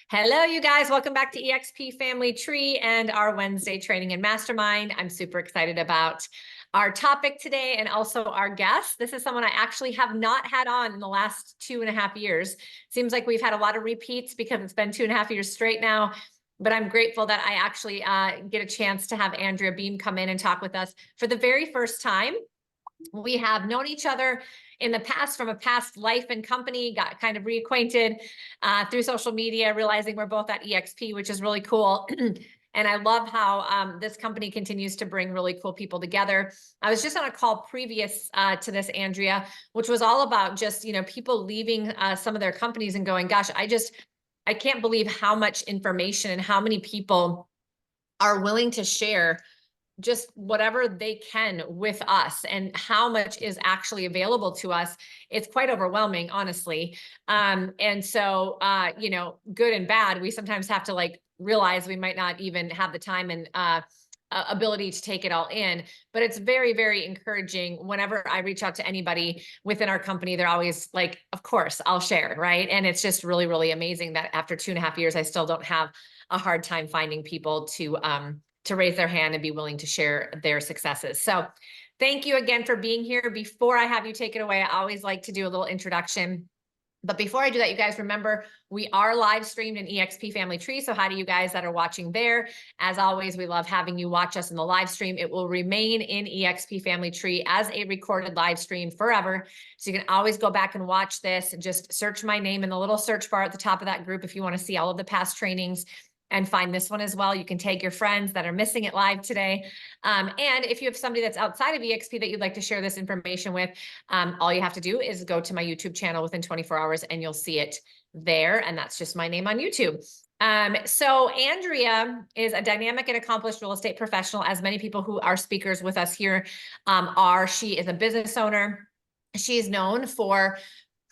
Hello, you guys. Welcome back to eXp Family Tree and our Wednesday training and mastermind. I'm super excited about our topic today and also our guest. This is someone I actually have not had on in the last 2.5 years. Seems like we've had a lot of repeats because it's been 2.5 years straight now. But I'm grateful that I actually get a chance to have Andrea Beam come in and talk with us for the very first time. We have known each other in the past from a past life and company, got kind of reacquainted through social media, realizing we're both at eXp, which is really cool. And I love how this company continues to bring really cool people together. I was just on a call previous to this, Andrea, which was all about just, people leaving some of their companies and going, gosh, I can't believe how much information and how many people are willing to share just whatever they can with us and how much is actually available to us. It's quite overwhelming, honestly. And so, good and bad, we sometimes have to realize we might not even have the time and ability to take it all in. But it's very, very encouraging. Whenever I reach out to anybody within our company, they're always like, of course, I'll share, right? And it's just really, really amazing that after 2.5 years, I still don't have a hard time finding people to raise their hand and be willing to share their successes. So thank you again for being here. Before I have you take it away, I always like to do a little introduction. But before I do that, you guys remember, we are live streamed in eXp Family Tree. So hi to you guys that are watching there. As always, we love having you watch us in the live stream. It will remain in eXp Family Tree as a recorded live stream forever. So you can always go back and watch this. Just search my name in the little search bar at the top of that group if you want to see all of the past trainings and find this one as well. You can tag your friends that are missing it live today. And if you have somebody that's outside of eXp that you'd like to share this information with, all you have to do is go to my YouTube channel within 24 hours and you'll see it there. And that's just my name on YouTube. So Andrea is a dynamic and accomplished real estate professional, as many people who are speakers with us here are. She is a business owner. She's known for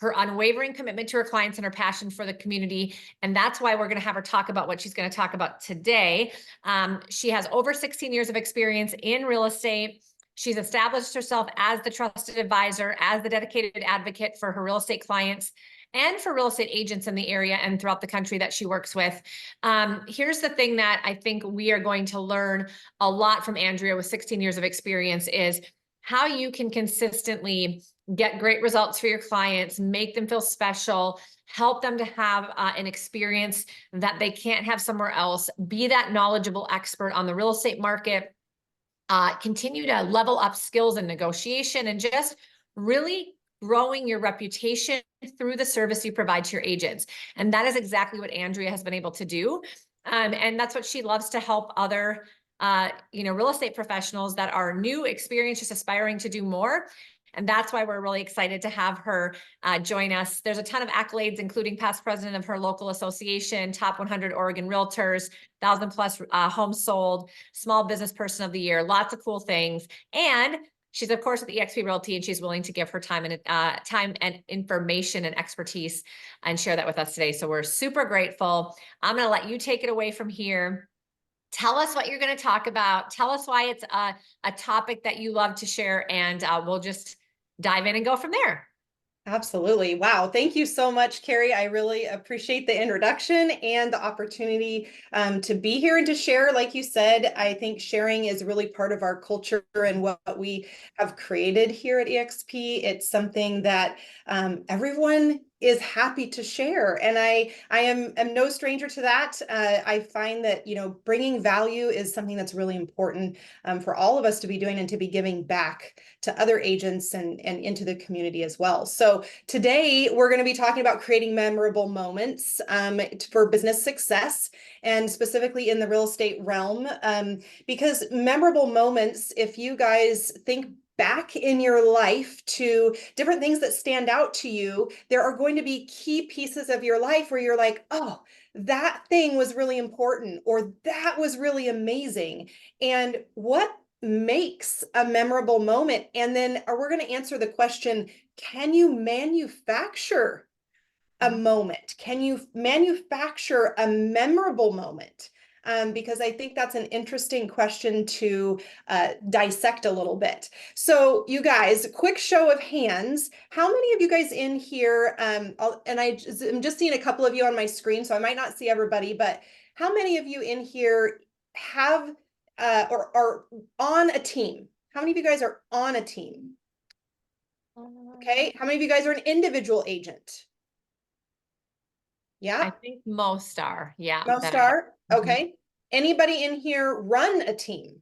her unwavering commitment to her clients and her passion for the community. And that's why we're going to have her talk about what she's going to talk about today. She has over 16 years of experience in real estate. She's established herself as the trusted advisor, as the dedicated advocate for her real estate clients and for real estate agents in the area and throughout the country that she works with. Here's the thing that I think we are going to learn a lot from Andrea with 16 years of experience is how you can consistently get great results for your clients, make them feel special, help them to have an experience that they can't have somewhere else, be that knowledgeable expert on the real estate market, continue to level up skills and negotiation, and just really growing your reputation through the service you provide to your agents. And that is exactly what Andrea has been able to do. And that's what she loves to help other real estate professionals that are new, experienced, just aspiring to do more. And that's why we're really excited to have her join us. There's a ton of accolades, including past president of her local association, top 100 Oregon realtors, 1,000+ homes sold, small business person of the year, lots of cool things. And she's, of course, with eXp Realty, and she's willing to give her time and information and expertise and share that with us today. So we're super grateful. I'm going to let you take it away from here. Tell us what you're going to talk about. Tell us why it's a topic that you love to share, and we'll just dive in and go from there. Absolutely. Wow. Thank you so much, Cari. I really appreciate the introduction and the opportunity to be here and to share. Like you said, I think sharing is really part of our culture and what we have created here at eXp. It's something that everyone is happy to share. And I am no stranger to that. I find that, bringing value is something that's really important for all of us to be doing and to be giving back to other agents and into the community as well. So today we're going to be talking about creating memorable moments for business success, and specifically in the real estate realm, because memorable moments, if you guys think back in your life to different things that stand out to you, there are going to be key pieces of your life where you're like, oh, that thing was really important, or that was really amazing. And what makes a memorable moment? And then we're going to answer the question, can you manufacture a moment? Can you manufacture a memorable moment? because I think that's an interesting question to dissect a little bit. So you guys, quick show of hands. How many of you guys in here, I'm just seeing a couple of you on my screen, so I might not see everybody, but how many of you in here have or are on a team? How many of you guys are on a team? Okay, how many of you guys are an individual agent? I Yeah, think most are, yeah. most that are. Mhm. Okay. Anybody in here run a team?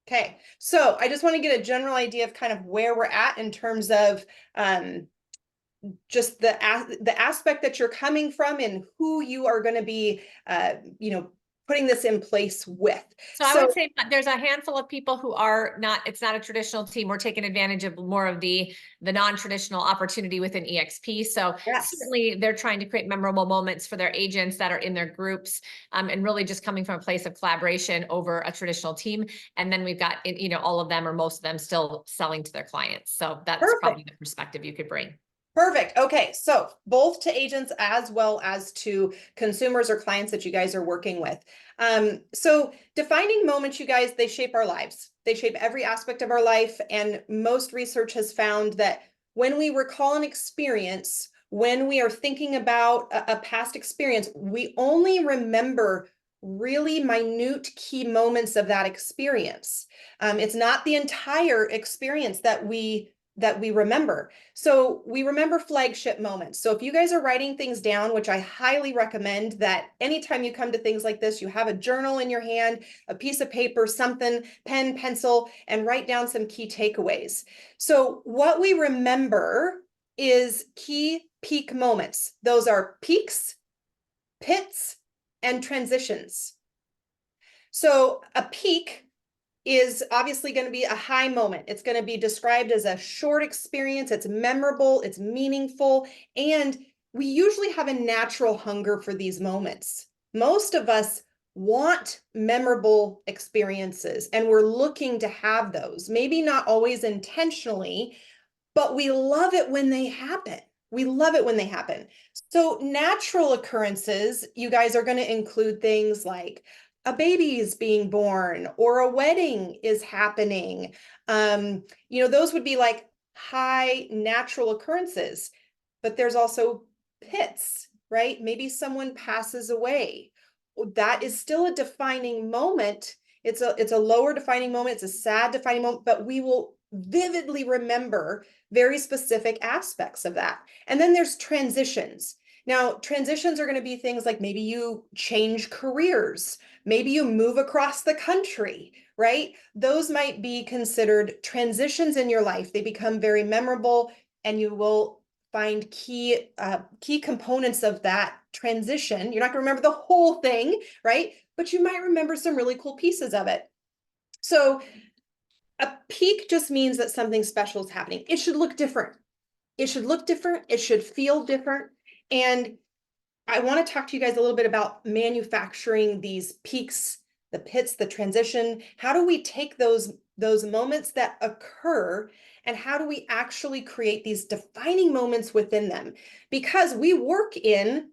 Okay, so I just want to get a general idea of kind of where we're at in terms of just the aspect that you're coming from and who you are going to be, putting this in place with. So I would say there's a handful of people who are not, it's not a traditional team. We're taking advantage of more of the non-traditional opportunity within EXP. So yes, certainly they're trying to create memorable moments for their agents that are in their groups, and really just coming from a place of collaboration over a traditional team. And then we've got, all of them or most of them still selling to their clients. So that's perfect. probably the perspective you could bring. Perfect. Okay, so both to agents as well as to consumers or clients that you guys are working with. So defining moments, you guys, they shape our lives. They shape every aspect of our life. And most research has found that when we recall an experience, when we are thinking about a past experience, we only remember really minute key moments of that experience. It's not the entire experience that we remember. So we remember flagship moments. So if you guys are writing things down, which I highly recommend that anytime you come to things like this, you have a journal in your hand, a piece of paper, something, pen, pencil, and write down some key takeaways. So what we remember is key peak moments. Those are peaks, pits, and transitions. So a peak is obviously going to be a high moment. It's going to be described as a short experience. It's memorable, it's meaningful, and we usually have a natural hunger for these moments. Most of us want memorable experiences, and we're looking to have those. Maybe not always intentionally, but we love it when they happen. We love it when they happen. So natural occurrences, you guys are going to include things like a baby is being born or a wedding is happening. Those would be like high natural occurrences, but there's also pits, right? Maybe someone passes away. That is still a defining moment. It's a lower defining moment. It's a sad defining moment, but we will vividly remember very specific aspects of that. And then there's transitions. Now, transitions are going to be things like maybe you change careers, maybe you move across the country, right? Those might be considered transitions in your life. They become very memorable, and you will find key components of that transition. You're not going to remember the whole thing, right? But you might remember some really cool pieces of it. So a peak just means that something special is happening. It should look different. It should look different. It should feel different. And I want to talk to you guys a little bit about manufacturing these peaks, the pits, the transition. How do we take those moments that occur, and how do we actually create these defining moments within them? Because we work in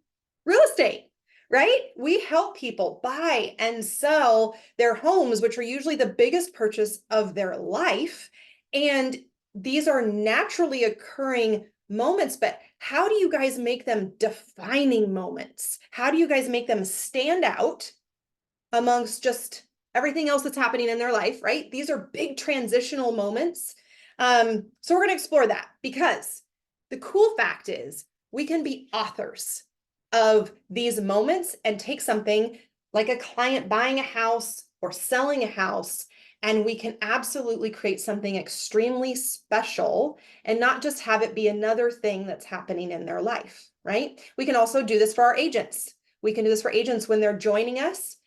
real estate, right? We help people buy and sell their homes, which are usually the biggest purchase of their life. And these are naturally occurring moments, but how do you guys make them defining moments? How do you guys make them stand out amongst just everything else that's happening in their life, right? These are big transitional moments. So we're going to explore that, because the cool fact is we can be authors of these moments and take something like a client buying a house or selling a house, and we can absolutely create something extremely special and not just have it be another thing that's happening in their life, right? We can also do this for our agents. We can do this for agents when they're joining us.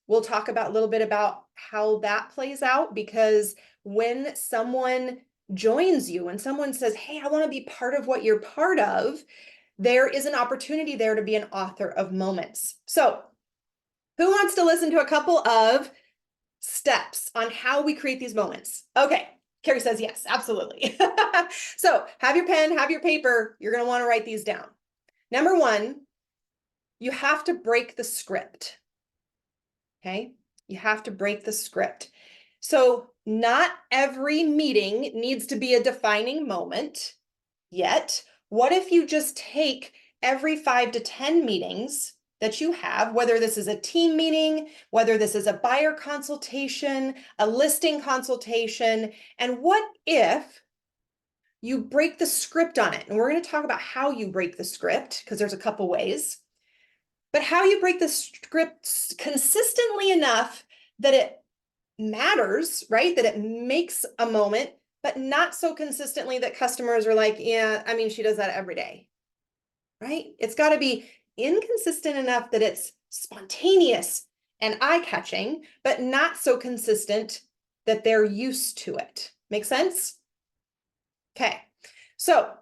We'll talk about a little bit about how that plays out, because when someone joins you, when someone says, hey, I want to be part of what you're part of, there is an opportunity there to be an author of moments. So who wants to listen to a couple of steps on how we create these moments? Okay, Cari says yes, absolutely. So have your pen, have your paper. You're going to want to write these down. Number one, you have to break the script. Okay. You have to break the script. So not every meeting needs to be a defining moment yet. What if you just take every 5 to 10 meetings that you have, whether this is a team meeting, whether this is a buyer consultation, a listing consultation, and what if you break the script on it? And we're going to talk about how you break the script because there's a couple ways, but how you break the script consistently enough that it matters, right? That it makes a moment, but not so consistently that customers are like, yeah, I mean, she does that every day, right? It's got to be inconsistent enough that it's spontaneous and eye-catching, but not so consistent that they're used to it. Make sense? Okay. So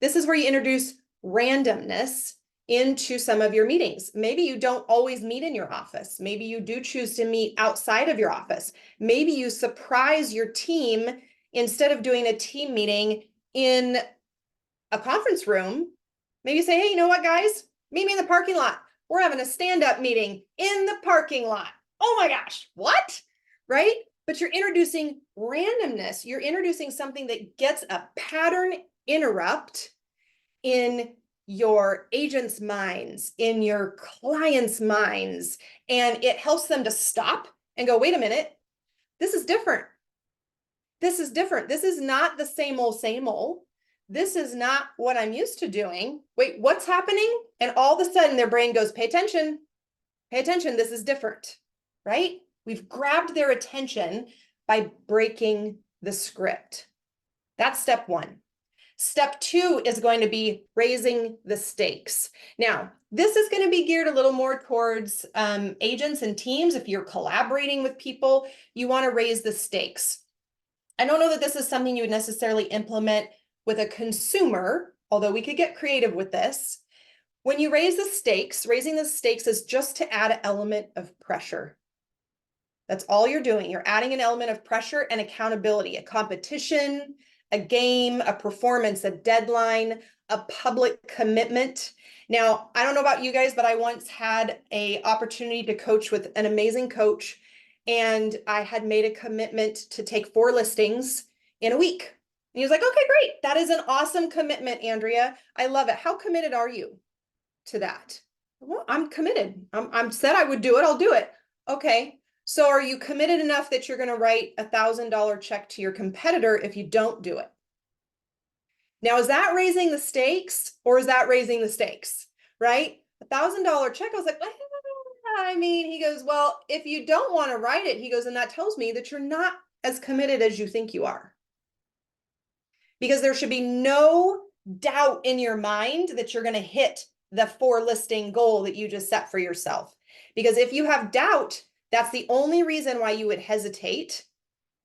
this is where you introduce randomness into some of your meetings. Maybe you don't always meet in your office. Maybe you do choose to meet outside of your office. Maybe you surprise your team instead of doing a team meeting in a conference room. Maybe you say, hey, you know what, guys? Meet me in the parking lot. We're having a stand-up meeting in the parking lot. Oh my gosh, what? Right? But you're introducing randomness. You're introducing something that gets a pattern interrupt in your agents' minds, in your clients' minds, and it helps them to stop and go, wait a minute, this is different. This is different. This is not the same old, same old. This is not what I'm used to doing. Wait, what's happening? And all of a sudden their brain goes, pay attention, this is different, right? We've grabbed their attention by breaking the script. That's step one. Step two is going to be raising the stakes. Now, this is going to be geared a little more towards agents and teams. If you're collaborating with people, you want to raise the stakes. I don't know that this is something you would necessarily implement with a consumer, although we could get creative with this. When you raise the stakes, raising the stakes is just to add an element of pressure. That's all you're doing. You're adding an element of pressure and accountability, a competition, a game, a performance, a deadline, a public commitment. Now, I don't know about you guys, but I once had an opportunity to coach with an amazing coach, and I had made a commitment to take 4 listings in a week. And he was like, okay, great. That is an awesome commitment, Andrea. I love it. How committed are you to that? Well, I'm committed. I'm said I would do it. I'll do it. Okay. So are you committed enough that you're going to write $1,000 check to your competitor if you don't do it? Now, is that raising the stakes or is that raising the stakes, right? $1,000 check. I was like, I mean, he goes, well, if you don't want to write it, he goes, and that tells me that you're not as committed as you think you are. Because there should be no doubt in your mind that you're going to hit the 4 listing goal that you just set for yourself. Because if you have doubt, that's the only reason why you would hesitate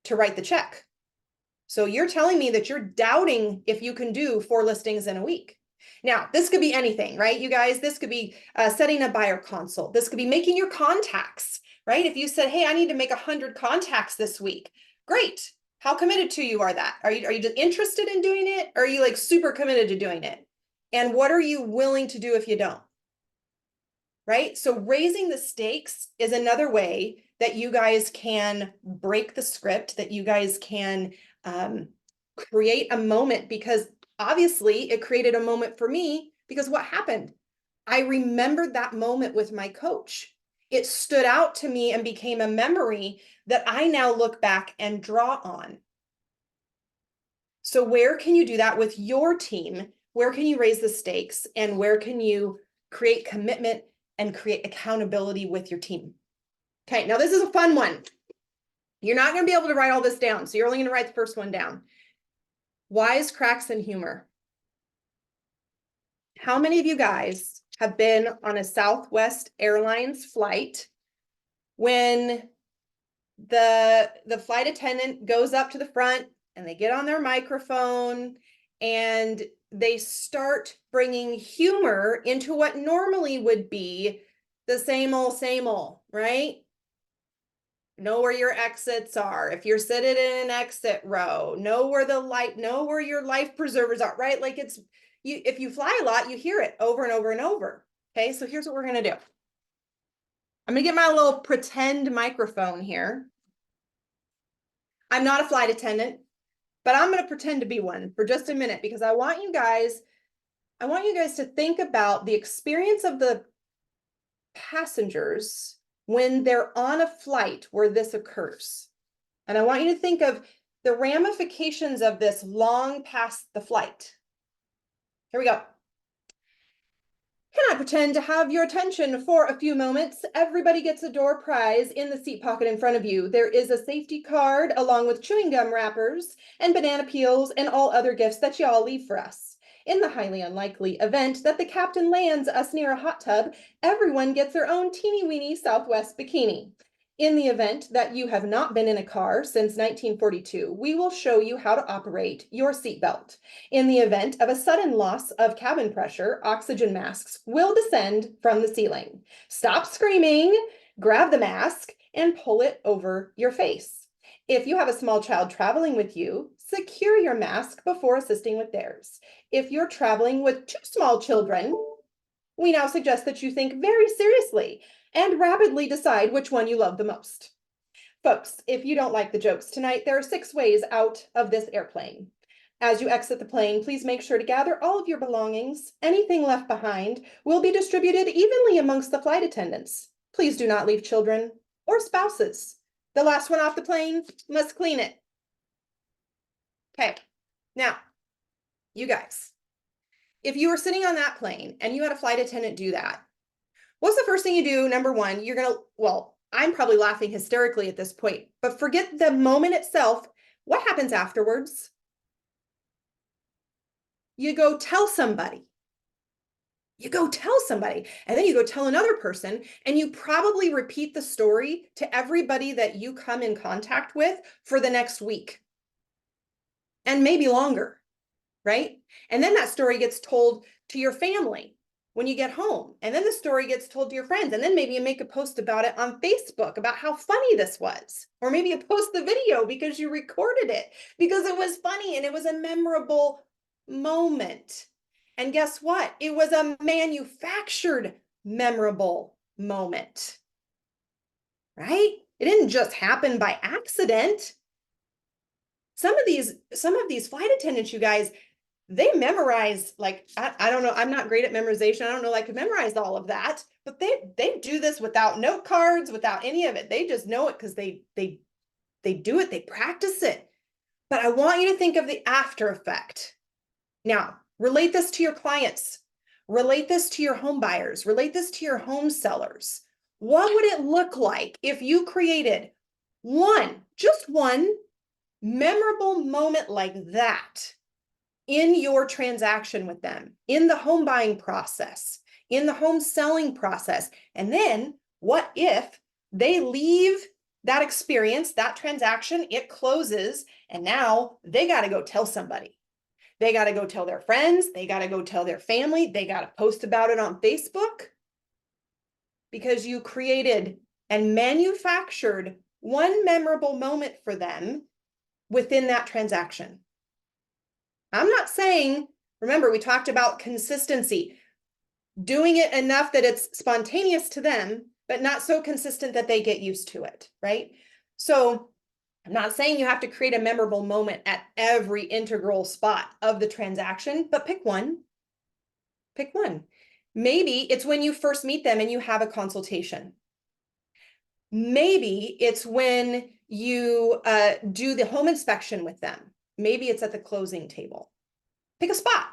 to write the check. So you're telling me that you're doubting if you can do 4 listings in a week. Now, this could be anything, right? You guys, this could be setting a buyer consult. This could be making your contacts, right? If you said, hey, I need to make 100 contacts this week. Great. How committed to you are that? Are you just interested in doing it? Or are you like super committed to doing it? And what are you willing to do if you don't? Right? So raising the stakes is another way that you guys can break the script, that you guys can create a moment, because obviously it created a moment for me, because what happened? I remembered that moment with my coach. It stood out to me and became a memory that I now look back and draw on. So where can you do that with your team? Where can you raise the stakes? And where can you create commitment and create accountability with your team? Okay, now this is a fun one. You're not going to be able to write all this down, so you're only going to write the first one down. Wisecracks and humor. How many of you guys have been on a Southwest Airlines flight when the flight attendant goes up to the front and they get on their microphone and they start bringing humor into what normally would be the same old, right? Know where your exits are. If you're sitting in an exit row, know where your life preservers are, right? Like if you fly a lot, you hear it over and over and over. Okay, so here's what we're gonna do. I'm gonna get my little pretend microphone here. I'm not a flight attendant, but I'm gonna pretend to be one for just a minute because I want you guys to think about the experience of the passengers when they're on a flight where this occurs. And I want you to think of the ramifications of this long past the flight. Here we go. Can I pretend to have your attention for a few moments? Everybody gets a door prize in the seat pocket in front of you. There is a safety card along with chewing gum wrappers and banana peels and all other gifts that y'all leave for us. In the highly unlikely event that the captain lands us near a hot tub, everyone gets their own teeny-weeny Southwest bikini. In the event that you have not been in a car since 1942, we will show you how to operate your seatbelt. In the event of a sudden loss of cabin pressure, oxygen masks will descend from the ceiling. Stop screaming, grab the mask, and pull it over your face. If you have a small child traveling with you, secure your mask before assisting with theirs. If you're traveling with 2 small children, we now suggest that you think very seriously and rapidly decide which one you love the most. Folks, if you don't like the jokes tonight, there are 6 ways out of this airplane. As you exit the plane, please make sure to gather all of your belongings. Anything left behind will be distributed evenly amongst the flight attendants. Please do not leave children or spouses. The last one off the plane must clean it. Okay, now, you guys, if you were sitting on that plane and you had a flight attendant do that, what's the first thing you do? Number one, you're gonna, well, I'm probably laughing hysterically at this point, but forget the moment itself. What happens afterwards? You go tell somebody. You go tell somebody, and then you go tell another person, and you probably repeat the story to everybody that you come in contact with for the next week. And maybe longer, right? And then that story gets told to your family when you get home. And then the story gets told to your friends. And then maybe you make a post about it on Facebook about how funny this was. Or maybe you post the video because you recorded it because it was funny and it was a memorable moment. And guess what? It was a manufactured memorable moment, right? It didn't just happen by accident. Some of these flight attendants, you guys, they memorize, like, I don't know, I'm not great at memorization. I don't know, I could memorize all of that, but they do this without note cards, without any of it. They just know it because they do it, they practice it. But I want you to think of the after effect. Now, relate this to your clients, relate this to your home buyers, relate this to your home sellers. What would it look like if you created just one memorable moment like that in your transaction with them, in the home buying process, in the home selling process? And then what if they leave that experience, that transaction, it closes, and now they got to go tell somebody. They got to go tell their friends. They got to go tell their family. They got to post about it on Facebook because you created and manufactured one memorable moment for them within that transaction. I'm not saying, remember, we talked about consistency, doing it enough that it's spontaneous to them, but not so consistent that they get used to it, right? So I'm not saying you have to create a memorable moment at every integral spot of the transaction, but pick one. Pick one. Maybe it's when you first meet them and you have a consultation. Maybe it's when you do the home inspection with them. Maybe it's at the closing table. Pick a spot.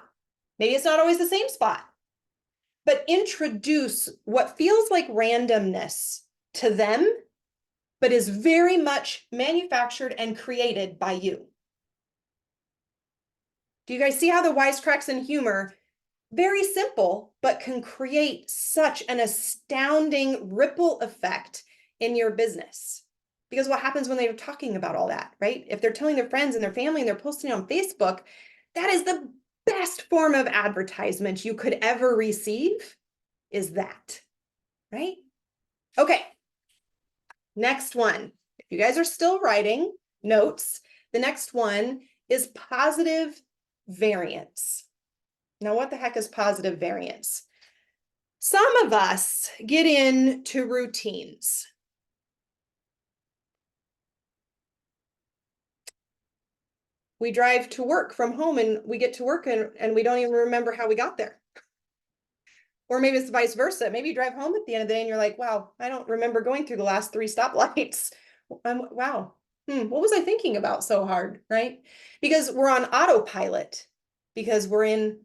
Maybe it's not always the same spot, but introduce what feels like randomness to them, but is very much manufactured and created by you. Do you guys see how the wisecracks and humor, very simple, but can create such an astounding ripple effect in your business? Because what happens when they're talking about all that, right? If they're telling their friends and their family and they're posting on Facebook, that is the best form of advertisement you could ever receive, is that, right? Okay, next one. If you guys are still writing notes, the next one is positive variance. Now, what the heck is positive variance? Some of us get into routines. We drive to work from home and we get to work and we don't even remember how we got there. Or maybe it's vice versa. Maybe you drive home at the end of the day and you're like, wow, I don't remember going through the last 3 stoplights. Wow. What was I thinking about so hard, right? Because we're on autopilot, because we're in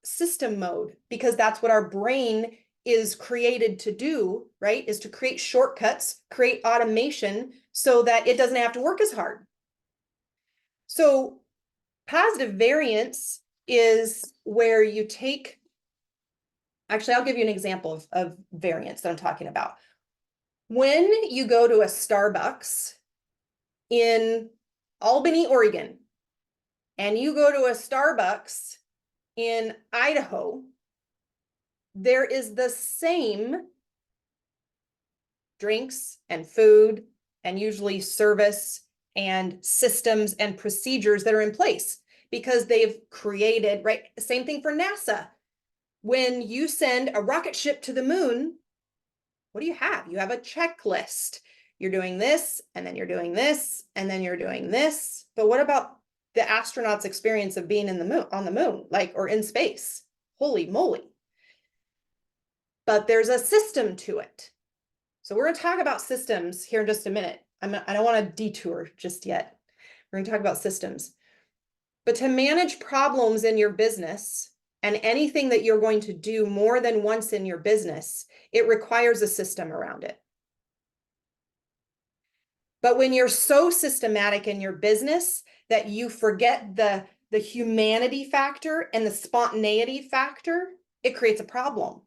system mode, because that's what our brain is created to do, right? Is to create shortcuts, create automation so that it doesn't have to work as hard. So positive variance is where you take, actually, I'll give you an example of variance that I'm talking about. When you go to a Starbucks in Albany, Oregon, and you go to a Starbucks in Idaho, there is the same drinks and food and usually service and systems and procedures that are in place because they've created, right? Same thing for NASA. When you send a rocket ship to the moon, what do you have? You have a checklist. You're doing this, and then you're doing this, and then you're doing this. But what about the astronauts' experience of being in the moon, on the moon, like, or in space? Holy moly. But there's a system to it. So we're going to talk about systems here in just a minute. I don't want to detour just yet. We're going to talk about systems. But to manage problems in your business and anything that you're going to do more than once in your business, it requires a system around it. But when you're so systematic in your business that you forget the humanity factor and the spontaneity factor, it creates a problem.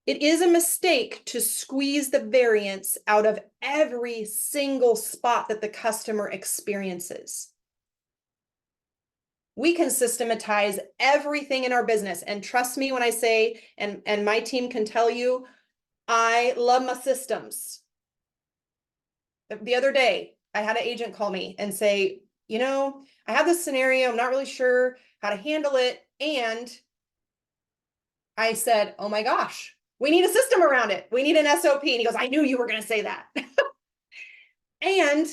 It is a mistake to squeeze the variance out of every single spot that the customer experiences. We can systematize everything in our business. And trust me when I say, and my team can tell you, I love my systems. The other day, I had an agent call me and say, I have this scenario, I'm not really sure how to handle it. And I said, oh my gosh, we need a system around it. We need an SOP. And he goes, I knew you were going to say that. And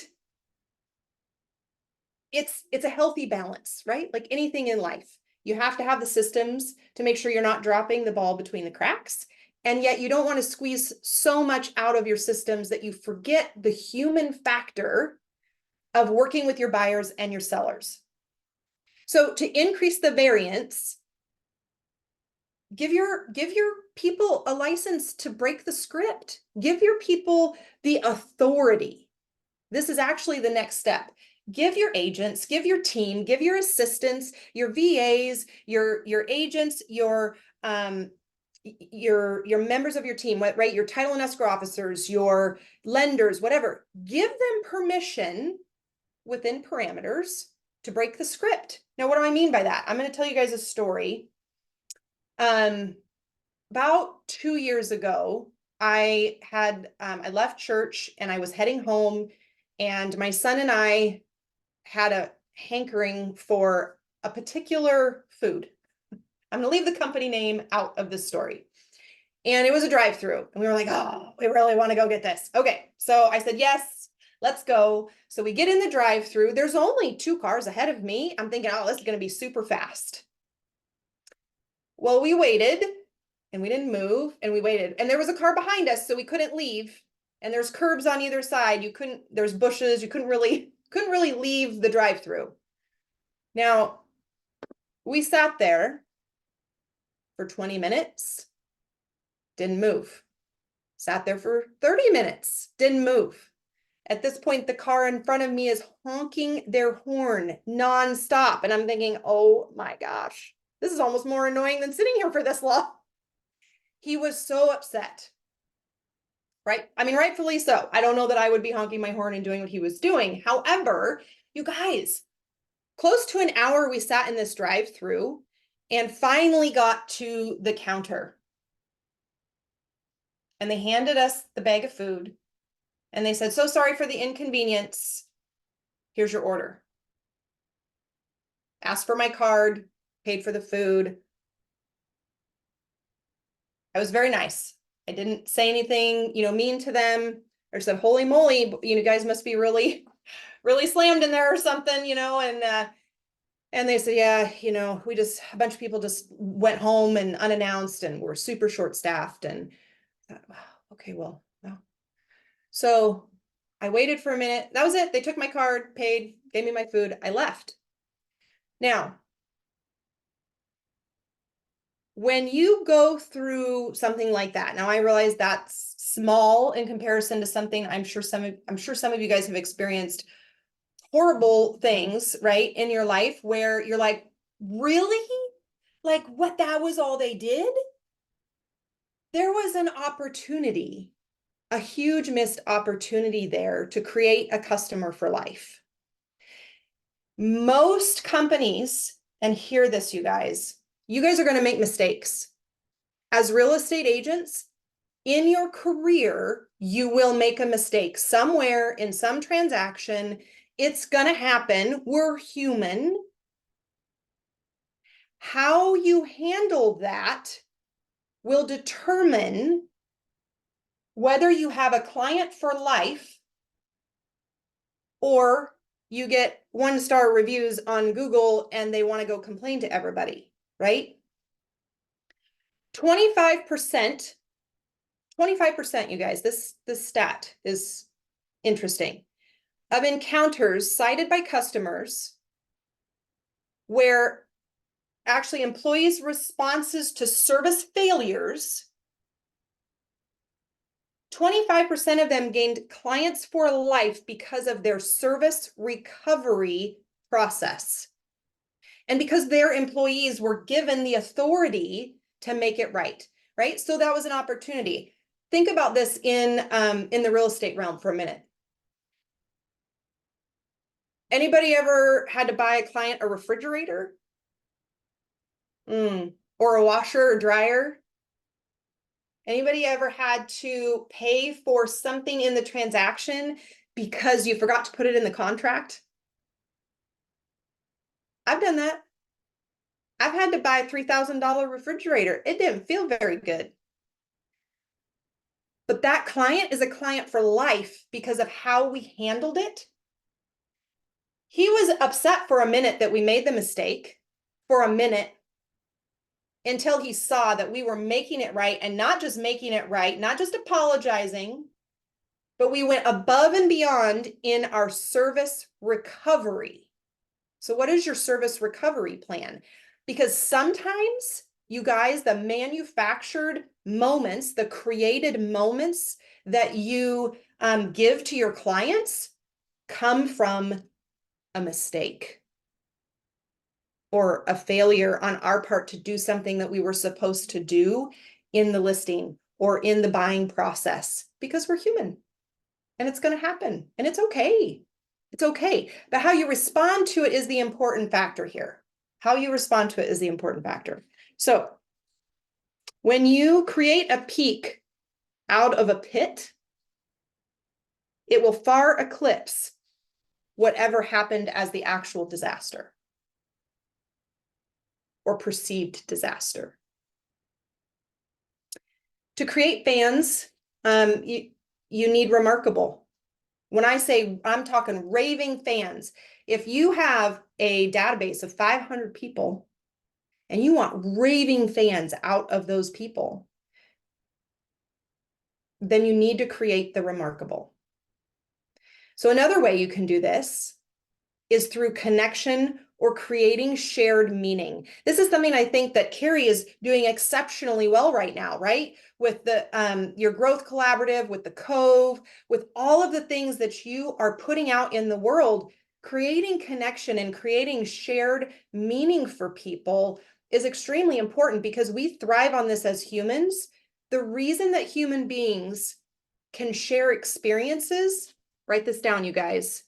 it's a healthy balance, right? Like anything in life, you have to have the systems to make sure you're not dropping the ball between the cracks. And yet you don't want to squeeze so much out of your systems that you forget the human factor of working with your buyers and your sellers. So to increase the variance, give your people a license to break the script. Give your people the authority. This is actually the next step. Give your agents, give your team, give your assistants, your VAs, your agents, your members of your team, right? Your title and escrow officers, your lenders, whatever. Give them permission within parameters to break the script. Now, what do I mean by that? I'm going to tell you guys a story. About 2 years ago, I left church and I was heading home, and my son and I had a hankering for a particular food. I'm going to leave the company name out of this story. And it was a drive-through. And we were like, oh, we really want to go get this. Okay. So I said, yes, let's go. So we get in the drive-through. There's only 2 cars ahead of me. I'm thinking, oh, this is going to be super fast. Well, we waited and we didn't move and we waited. And there was a car behind us, so we couldn't leave. And there's curbs on either side. There's bushes. You couldn't really leave the drive-through. Now, we sat there for 20 minutes, didn't move. Sat there for 30 minutes, didn't move. At this point, the car in front of me is honking their horn nonstop. And I'm thinking, oh my gosh, this is almost more annoying than sitting here for this long. He was so upset, right? I mean, rightfully so. I don't know that I would be honking my horn and doing what he was doing. However, you guys, close to an hour we sat in this drive-through and finally got to the counter. And they handed us the bag of food. And they said, so sorry for the inconvenience. Here's your order. Asked for my card, paid for the food. I was very nice. I didn't say anything, mean to them or said, holy moly, you guys must be really, really slammed in there or something, and they said, yeah, a bunch of people just went home and unannounced and we're super short staffed. And I thought, wow, okay, well. So I waited for a minute. That was it. They took my card, paid, gave me my food. I left. Now, when you go through something like that, now I realize that's small in comparison to something I'm sure some of you guys have experienced horrible things, right, in your life where you're like, really? Like what, that was all they did? There was an opportunity, a huge missed opportunity there to create a customer for life. Most companies, and hear this, you guys are going to make mistakes. As real estate agents, in your career, you will make a mistake somewhere in some transaction. It's going to happen. We're human. How you handle that will determine whether you have a client for life or you get 1-star reviews on Google and they want to go complain to everybody, right? 25%, you guys, this stat is interesting, of encounters cited by customers where actually employees' responses to service failures, 25% of them gained clients for life because of their service recovery process. And because their employees were given the authority to make it right, right? So that was an opportunity. Think about this in the real estate realm for a minute. Anybody ever had to buy a client a refrigerator? Or a washer or dryer? Anybody ever had to pay for something in the transaction because you forgot to put it in the contract? I've done that. I've had to buy a $3,000 refrigerator. It didn't feel very good. But that client is a client for life because of how we handled it. He was upset for a minute that we made the mistake, for a minute, until he saw that we were making it right, and not just making it right, not just apologizing, but we went above and beyond in our service recovery. So what is your service recovery plan? Because sometimes, you guys, the manufactured moments, the created moments that you give to your clients come from a mistake or a failure on our part to do something that we were supposed to do in the listing or in the buying process, because we're human and it's going to happen and it's okay. It's okay. But how you respond to it is the important factor here. How you respond to it is the important factor. So when you create a peak out of a pit, it will far eclipse whatever happened as the actual disaster or perceived disaster. To create fans, you need remarkable. When I say, I'm talking raving fans. If you have a database of 500 people and you want raving fans out of those people, then you need to create the remarkable. So another way you can do this is through connection or creating shared meaning. This is something I think that Cari is doing exceptionally well right now, right? With the your growth collaborative, with the Cove, with all of the things that you are putting out in the world, creating connection and creating shared meaning for people is extremely important, because we thrive on this as humans. The reason that human beings can share experiences, write this down, you guys,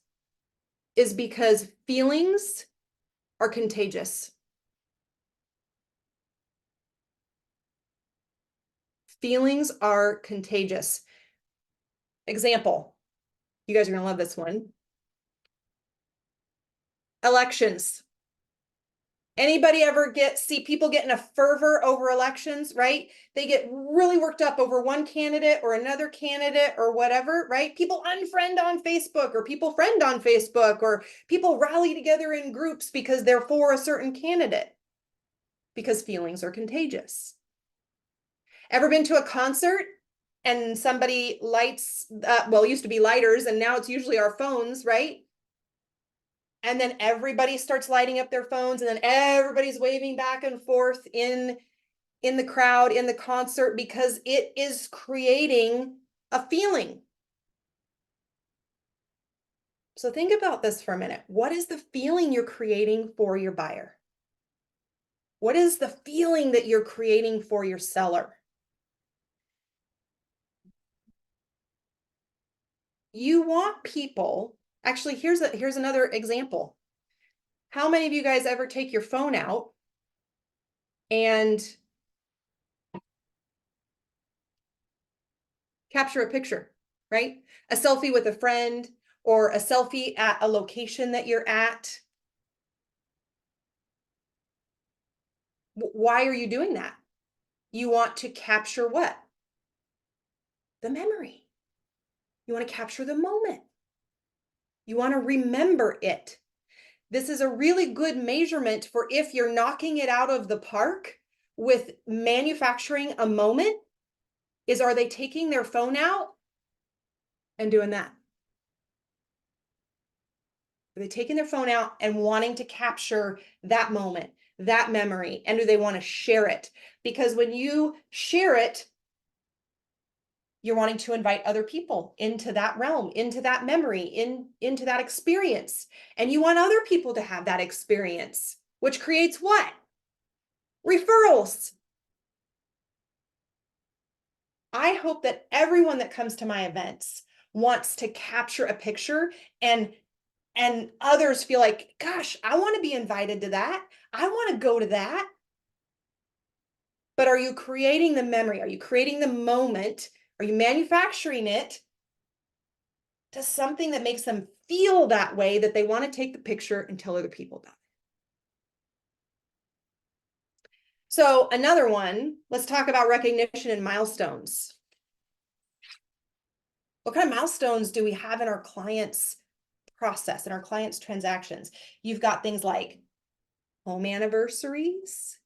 is because feelings are contagious. Feelings are contagious. Example, you guys are going to love this one. Elections. Anybody ever see people get in a fervor over elections, right? They get really worked up over one candidate or another candidate or whatever, right? People unfriend on Facebook, or people friend on Facebook, or people rally together in groups because they're for a certain candidate, because feelings are contagious. Ever been to a concert and somebody lights, well, it used to be lighters and now it's usually our phones, right? And then everybody starts lighting up their phones, and then everybody's waving back and forth in the crowd, in the concert, because it is creating a feeling. So think about this for a minute. What is the feeling you're creating for your buyer? What is the feeling that you're creating for your seller? You want people, actually, here's another example. How many of you guys ever take your phone out and capture a picture, right? A selfie with a friend, or a selfie at a location that you're at? Why are you doing that? You want to capture what? The memory. You want to capture the moment. You want to remember it. This is a really good measurement for if you're knocking it out of the park with manufacturing a moment. Are they taking their phone out and doing that? Are they taking their phone out and wanting to capture that moment, that memory? And do they want to share it? Because when you share it, you're wanting to invite other people into that realm, into that memory, into that experience. And you want other people to have that experience, which creates what? Referrals. I hope that everyone that comes to my events wants to capture a picture, and others feel like, gosh, I want to be invited to that. I want to go to that. But are you creating the memory? Are you creating the moment? Are you manufacturing it to something that makes them feel that way, that they want to take the picture and tell other people about it? So another one, let's talk about recognition and milestones. What kind of milestones do we have in our clients' process, in our clients' transactions? You've got things like home anniversaries.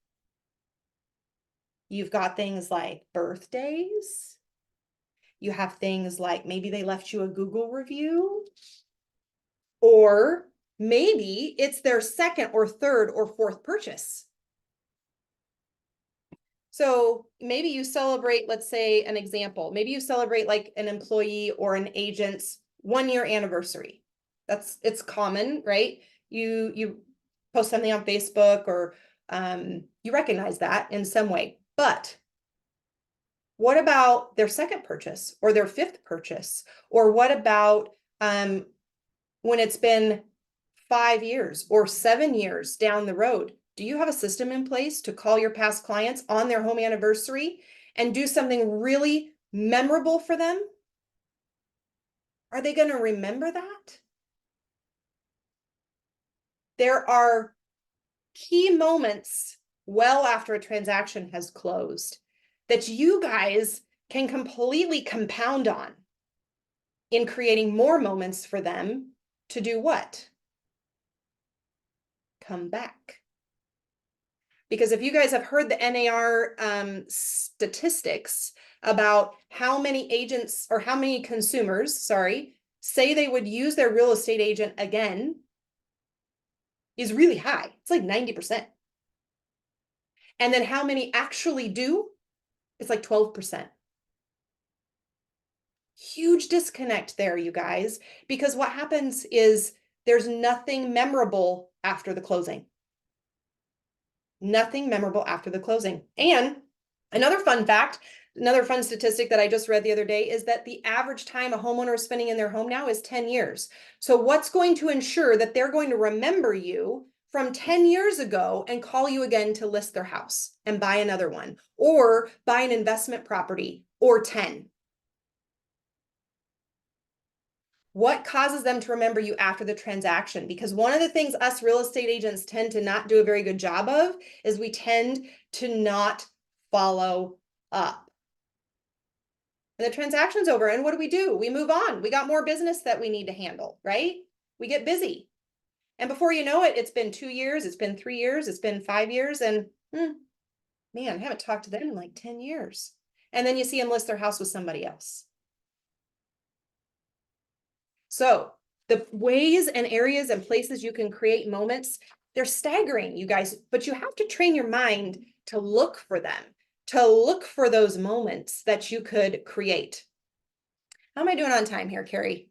You've got things like birthdays. You have things like maybe they left you a Google review, or maybe it's their second or third or fourth purchase. So maybe you celebrate, let's say an example, maybe you celebrate like an employee or an agent's 1-year anniversary. It's common, right? You post something on Facebook, or you recognize that in some way. But what about their second purchase or their fifth purchase? Or what about when it's been 5 years or 7 years down the road? Do you have a system in place to call your past clients on their home anniversary and do something really memorable for them? Are they going to remember that? There are key moments well after a transaction has closed that you guys can completely compound on in creating more moments for them to do what? Come back. Because if you guys have heard the NAR statistics about how many agents, or how many consumers, sorry, say they would use their real estate agent again, is really high. It's like 90%. And then how many actually do? It's like 12%. Huge disconnect there, you guys, because what happens is there's nothing memorable after the closing. Nothing memorable after the closing. And another fun fact, another fun statistic that I just read the other day, is that the average time a homeowner is spending in their home now is 10 years. So what's going to ensure that they're going to remember you from 10 years ago and call you again to list their house and buy another one, or buy an investment property, or 10? What causes them to remember you after the transaction? Because one of the things us real estate agents tend to not do a very good job of is we tend to not follow up. And the transaction's over, and what do? We move on. We got more business that we need to handle, right? We get busy. And before you know it, it's been 2 years, it's been 3 years, it's been 5 years, and man, I haven't talked to them in like 10 years. And then you see them list their house with somebody else. So the ways and areas and places you can create moments, they're staggering, you guys, but you have to train your mind to look for them, to look for those moments that you could create. How am I doing on time here, Cari?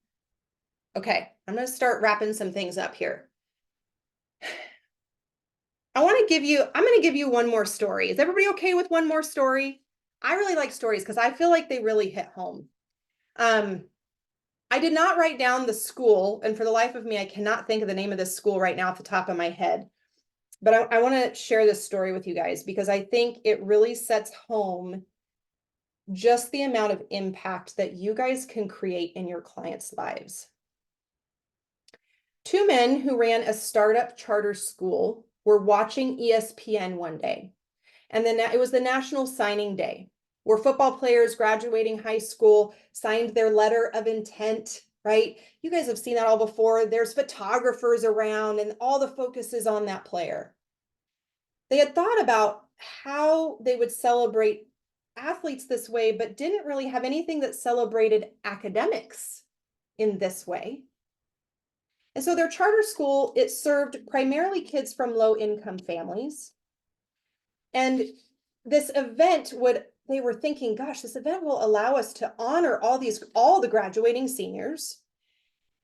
Okay, I'm going to start wrapping some things up here. I'm going to give you one more story. Is everybody okay with one more story? I really like stories because I feel like they really hit home. I did not write down the school, and for the life of me, I cannot think of the name of this school right now off the top of my head. But I want to share this story with you guys because I think it really sets home just the amount of impact that you guys can create in your clients' lives. 2 men who ran a startup charter school were watching ESPN one day, and then it was the National Signing Day, where football players graduating high school signed their letter of intent, right? You guys have seen that all before. There's photographers around and all the focus is on that player. They had thought about how they would celebrate athletes this way, but didn't really have anything that celebrated academics in this way. And so their charter school, it served primarily kids from low-income families. And this event they were thinking, gosh, this event will allow us to honor all the graduating seniors.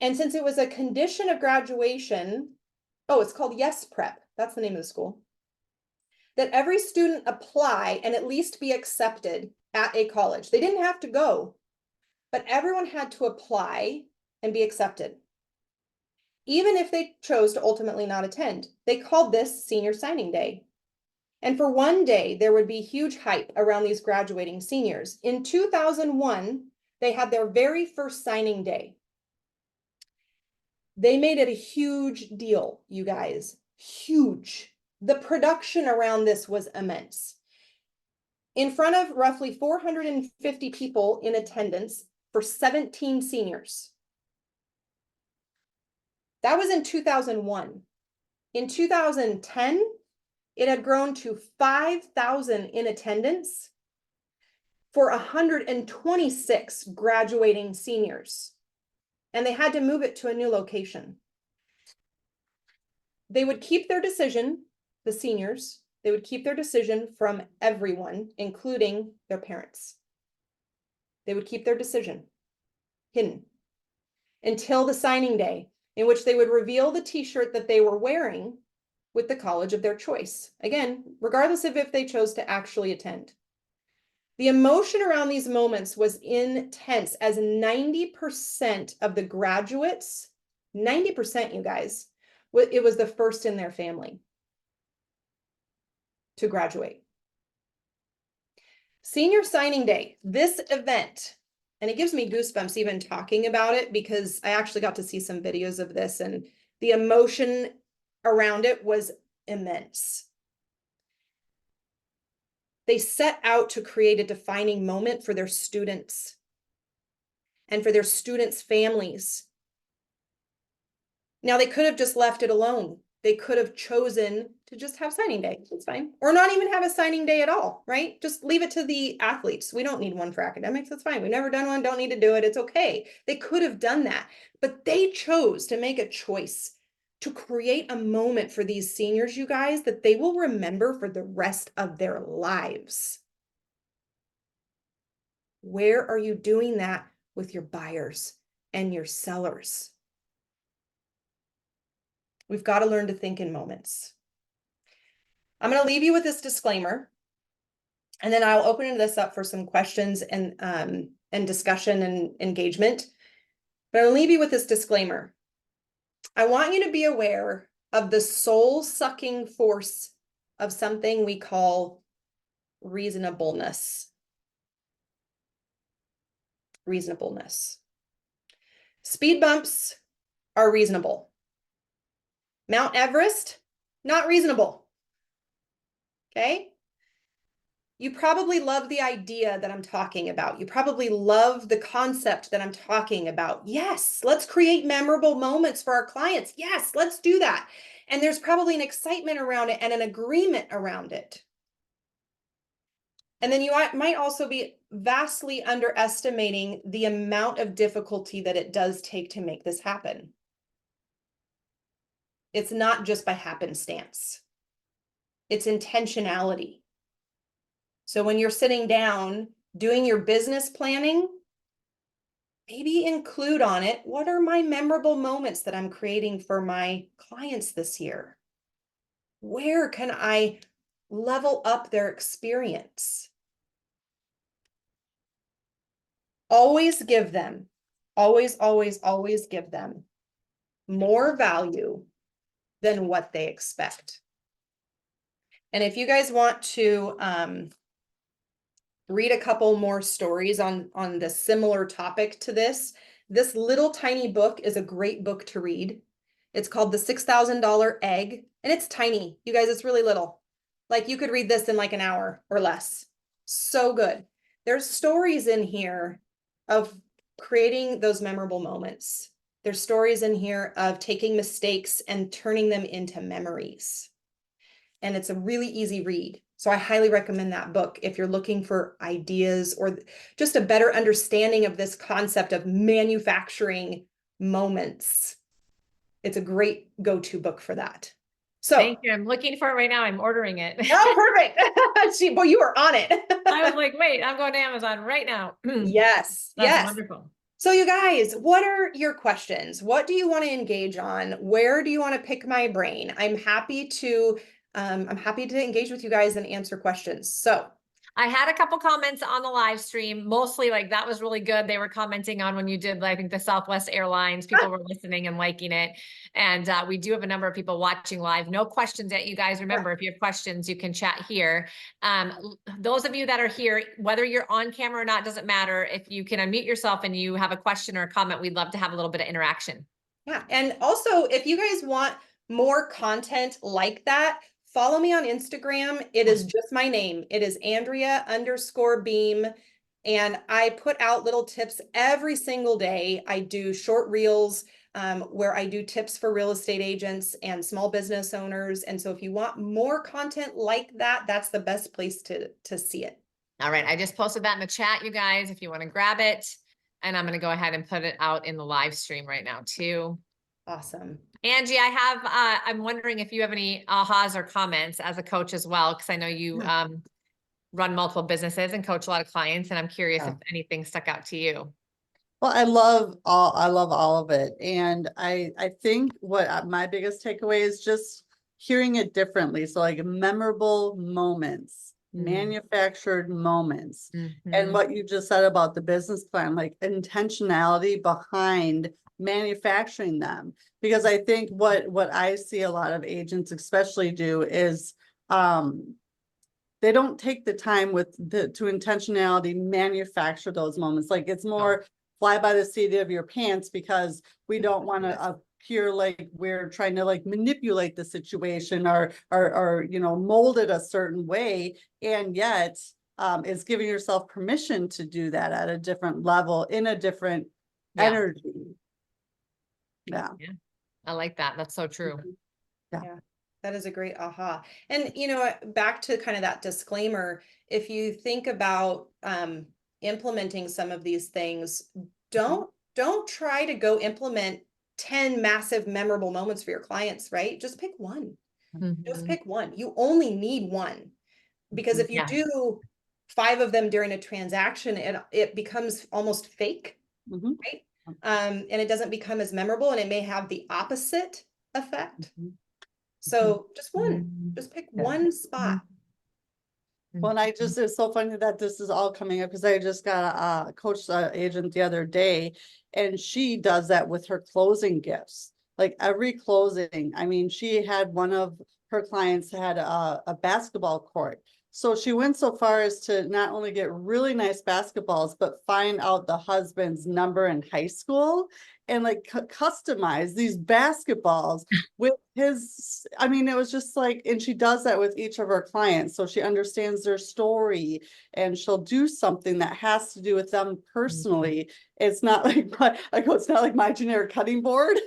And since it was a condition of graduation, it's called Yes Prep. That's the name of the school. That every student apply and at least be accepted at a college. They didn't have to go, but everyone had to apply and be accepted. Even if they chose to ultimately not attend. They called this Senior Signing Day. And for one day, there would be huge hype around these graduating seniors. In 2001, they had their very first signing day. They made it a huge deal, you guys, huge. The production around this was immense. In front of roughly 450 people in attendance for 17 seniors. That was in 2001. In 2010, it had grown to 5,000 in attendance for 126 graduating seniors. And they had to move it to a new location. They would keep their decision, the seniors, they would keep their decision from everyone, including their parents. They would keep their decision hidden until the signing day, in which they would reveal the t-shirt that they were wearing with the college of their choice. Again, regardless of if they chose to actually attend. The emotion around these moments was intense as 90% of the graduates, 90%, you guys, it was the first in their family to graduate. Senior Signing Day, this event, and it gives me goosebumps even talking about it because I actually got to see some videos of this and the emotion around it was immense. They set out to create a defining moment for their students and for their students' families. Now, they could have just left it alone. They could have chosen to just have signing day. It's fine. Or not even have a signing day at all, right? Just leave it to the athletes. We don't need one for academics. That's fine. We've never done one. Don't need to do it. It's okay. They could have done that, but they chose to make a choice to create a moment for these seniors, you guys, that they will remember for the rest of their lives. Where are you doing that with your buyers and your sellers? We've got to learn to think in moments. I'm going to leave you with this disclaimer, and then I'll open this up for some questions and discussion and engagement. But I'll leave you with this disclaimer. I want you to be aware of the soul-sucking force of something we call reasonableness. Reasonableness. Speed bumps are reasonable. Mount Everest, not reasonable. Okay? You probably love the idea that I'm talking about. You probably love the concept that I'm talking about. Yes, let's create memorable moments for our clients. Yes, let's do that. And there's probably an excitement around it and an agreement around it. And then you might also be vastly underestimating the amount of difficulty that it does take to make this happen. It's not just by happenstance. It's intentionality. So when you're sitting down doing your business planning, maybe include on it, what are my memorable moments that I'm creating for my clients this year? Where can I level up their experience? Always give them, always give them more value than what they expect. And if you guys want to read a couple more stories on the similar topic to this little tiny book is a great book to read. It's called The $6,000 Egg, and it's tiny. You guys, it's really little. Like you could read this in like an hour or less. So good. There's stories in here of creating those memorable moments. There's stories in here of taking mistakes and turning them into memories. And it's a really easy read. So I highly recommend that book if you're looking for ideas or just a better understanding of this concept of manufacturing moments. It's a great go-to book for that. So Thank you. I'm looking for it right now. I'm ordering it. oh, perfect. See, boy, you were on it. I was like, wait, I'm going to Amazon right now. Yes, That's yes. wonderful. So you guys, what are your questions? What do you want to engage on? Where do you want to pick my brain? I'm happy to engage with you guys and answer questions. So I had a couple comments on the live stream, mostly like that was really good. They were commenting on when you did, I think, the Southwest Airlines. People were listening and liking it. And we do have a number of people watching live. No questions yet, you guys. Remember, if you have questions, you can chat here. Those of you that are here, whether you're on camera or not, doesn't matter. If you can unmute yourself and you have a question or a comment, we'd love to have a little bit of interaction. yeah, and also if you guys want more content like that, follow me on Instagram. It is just my name. It is Andrea_Beam. And I put out little tips every single day. I do short reels where I do tips for real estate agents and small business owners. And so if you want more content like that, that's the best place to see it. All right. I just posted that in the chat, you guys, if you want to grab it. And I'm going to go ahead and put it out in the live stream right now too. Awesome. Angie, I'm wondering if you have any ahas or comments as a coach as well, because I know you run multiple businesses and coach a lot of clients, and I'm curious if anything stuck out to you. Well, I love all of it. And I think what my biggest takeaway is just hearing it differently. So like memorable moments, manufactured moments. And what you just said about the business plan, like intentionality behind manufacturing them. Because I think what I see a lot of agents especially do is they don't take the time to intentionality manufacture those moments. Like it's more fly by the seat of your pants because we don't want to appear like we're trying to like manipulate the situation or mold it a certain way. And yet it's giving yourself permission to do that at a different level in a different energy. Yeah. I like that. That's so true. Yeah. That is a great aha. And, back to kind of that disclaimer, if you think about implementing some of these things, don't try to go implement 10 massive memorable moments for your clients, right? Just pick one. Just pick one. You only need one. Because if you do 5 of them during a transaction, it becomes almost fake, right? And it doesn't become as memorable, and it may have the opposite effect. So just pick one spot. Well, and it's so funny that this is all coming up because I just got a coach agent the other day, and she does that with her closing gifts. Like every closing, I mean, she had one of her clients had a basketball court. So she went so far as to not only get really nice basketballs, but find out the husband's number in high school and like customize these basketballs with his, I mean, it was just like, and she does that with each of her clients. So she understands their story and she'll do something that has to do with them personally. It's not like I go, it's not like my generic cutting board.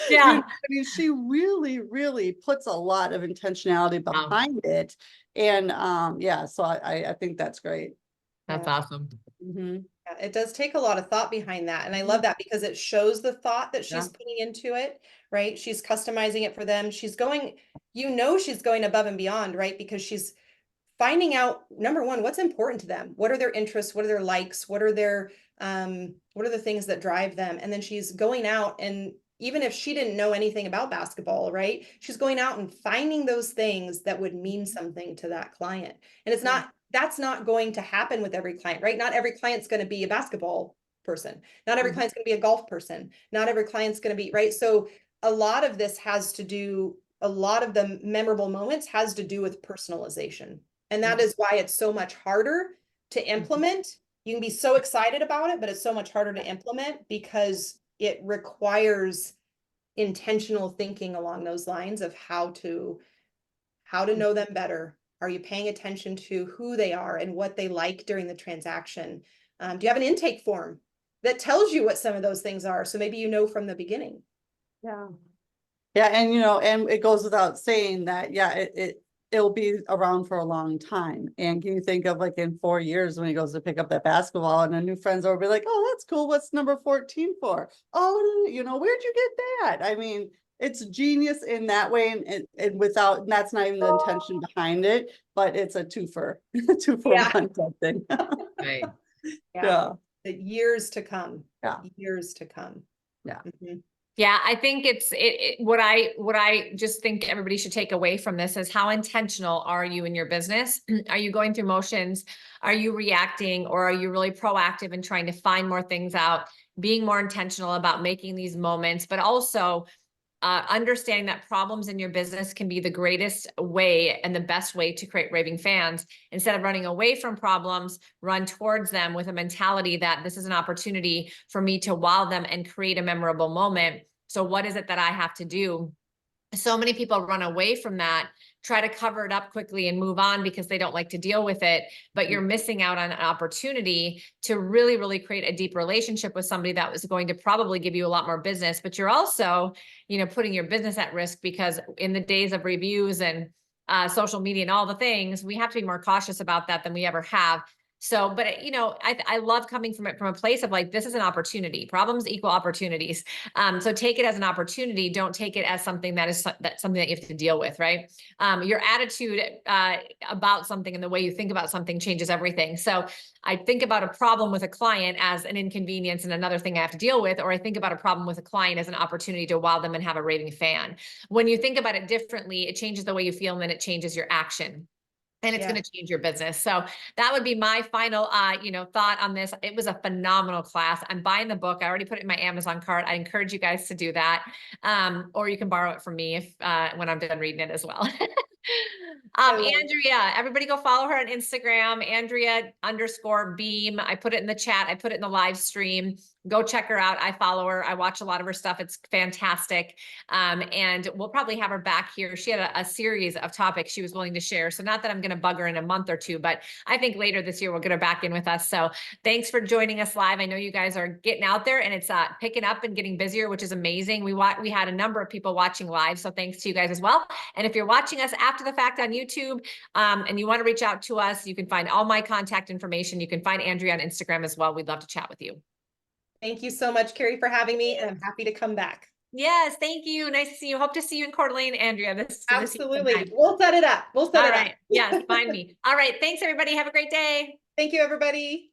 Yeah. I mean, she really puts a lot of intentionality Wow. behind it. And yeah, so I think that's great. That's Yeah. awesome. Mhm. Yeah, it does take a lot of thought behind that. And I love that because it shows the thought that she's Yeah. putting into it, right? She's customizing it for them. She's going, she's going above and beyond, right? Because she's finding out, number one, what's important to them. What are their interests? What are their likes? What are the things that drive them? And then she's going out, and even if she didn't know anything about basketball, right? She's going out and finding those things that would mean something to that client. And that's not going to happen with every client, right? Not every client's going to be a basketball person. Not every client's going to be a golf person. Not every client's going to be, right? So a lot of this a lot of the memorable moments has to do with personalization. And that is why it's so much harder to implement. You can be so excited about it, but it's so much harder to implement because it requires intentional thinking along those lines of how to know them better. Are you paying attention to who they are and what they like during the transaction? Do you have an intake form that tells you what some of those things are? So maybe you know from the beginning. Yeah. Yeah, and and it goes without saying that, yeah, it'll be around for a long time. And can you think of like in 4 years when he goes to pick up that basketball and a new friends will be like, oh, that's cool. What's number 14 for? Oh, where'd you get that? I mean, it's genius in that way, and without, and that's not even the intention behind it, but it's a two for one type thing. Right. Yeah. The years to come. Yeah. Years to come. Yeah. Yeah, I think what I just think everybody should take away from this is how intentional are you in your business? Are you going through motions? Are you reacting, or are you really proactive in trying to find more things out, being more intentional about making these moments, but also understanding that problems in your business can be the greatest way and the best way to create raving fans. Instead of running away from problems, run towards them with a mentality that this is an opportunity for me to wow them and create a memorable moment. So what is it that I have to do? So many people run away from that, try to cover it up quickly and move on because they don't like to deal with it. But you're missing out on an opportunity to really, really create a deep relationship with somebody that was going to probably give you a lot more business. But you're also, putting your business at risk, because in the days of reviews and social media and all the things, we have to be more cautious about that than we ever have. So, but I love coming from it from a place of like, this is an opportunity. Problems equal opportunities. So take it as an opportunity. Don't take it as something that's something that you have to deal with, right? Your attitude about something and the way you think about something changes everything. So I think about a problem with a client as an inconvenience and another thing I have to deal with, or I think about a problem with a client as an opportunity to wow them and have a raving fan. When you think about it differently, it changes the way you feel, and then it changes your action. And it's going to change your business. So that would be my final, thought on this. It was a phenomenal class. I'm buying the book. I already put it in my Amazon cart. I encourage you guys to do that. Or you can borrow it from me if when I'm done reading it as well. Andrea, everybody go follow her on Instagram, Andrea_Beam. I put it in the chat. I put it in the live stream. Go check her out. I follow her. I watch a lot of her stuff. It's fantastic. And we'll probably have her back here. She had a series of topics she was willing to share. So not that I'm going to bug her in a month or two, but I think later this year we'll get her back in with us. So thanks for joining us live. I know you guys are getting out there and it's picking up and getting busier, which is amazing. We had a number of people watching live. So thanks to you guys as well. And if you're watching us after the fact on YouTube and you want to reach out to us, you can find all my contact information. You can find Andrea on Instagram as well. We'd love to chat with you. Thank you so much, Cari, for having me, and I'm happy to come back. Yes, thank you. Nice to see you. Hope to see you in Coeur d'Alene, Andrea. Absolutely. We'll set it up. All right. Yes, find me. All right. Thanks, everybody. Have a great day. Thank you, everybody.